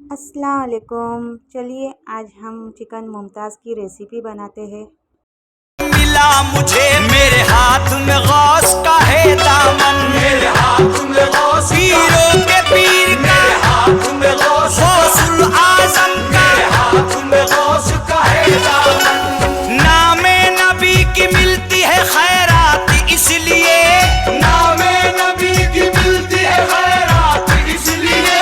अस्सलाम वालेकुम। चलिए आज हम चिकन मुमताज़ की रेसिपी बनाते हैं। मिला मुझे मेरे हाथ में गौस का है दामन, मेरे हाथ में गौस पीरों के पीर का हाथ में गौस, गौसुल आजम का हाथ में गौस का है दामन। नामे नबी की मिलती है खैरात इसलिए, नामे नबी की मिलती है खैरात इसलिए,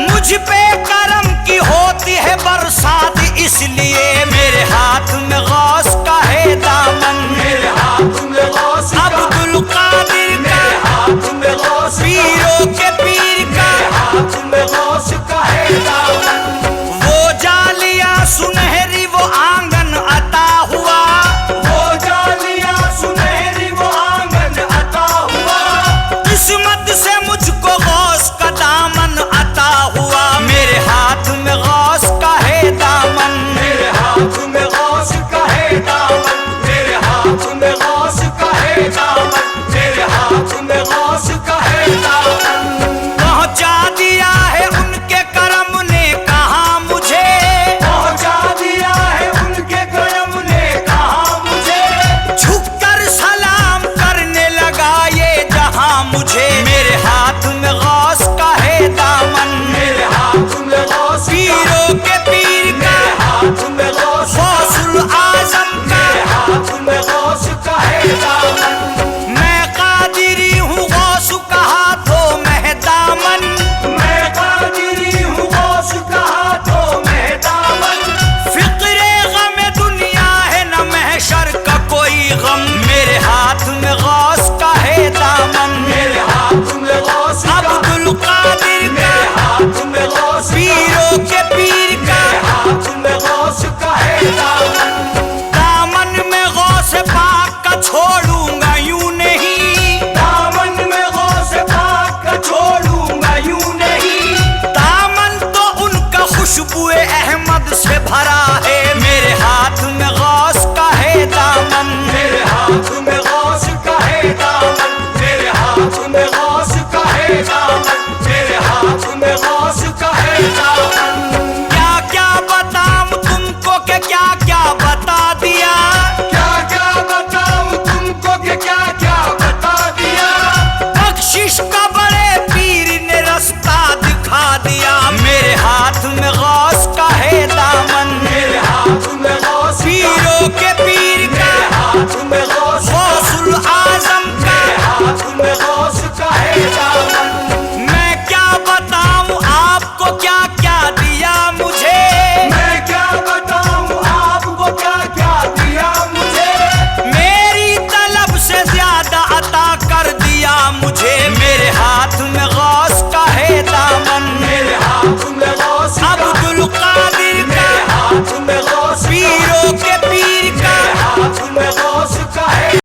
मुझ पे करम की होती है बरसात इसलिए, मेरे हाथ में गौस का है दामन, मेरे हाथ में गौस अब्दुल कादिर का हाथ में गौस, पीरों के पीर का हाथ में गौस का है दामन। वो जालिया सुनहरी वो आंगन अता हुआ, वो जालिया सुनहरी वो आंगन अता हुआ, किस्मत से मुझको गौस का दामन अता हुआ, मेरे हाथ में गौस का है दामन, मेरे हाथ में गौस का है दामन, मेरे हाथ में गौस का है दामन, मेरे हाथ में गौस का है दामन। पहुंचा दिया है उनके करम ने कहा मुझे, पहुंचा दिया है उनके करम ने कहा मुझे, झुककर सलाम करने लगा ये जहां मुझे, मेरे हाथ में गौस का है दामन, मेरे हाथ में गौस पीरों के पीर का हाथ में गौस, गौसुल आजम का हाथ में गौस का है दामन। मैं कादिरी हूँ गौस का हाथों में दामन, मैं कादिरी हूँ गौस का हाथों में दामन, फिक्रे गम दुनिया है न महशर का कोई गम, मेरे हाथ में गौस का है दामन, मेरे हाथ में गौस अब्दुल कादिर का हाथ में गौस, पीर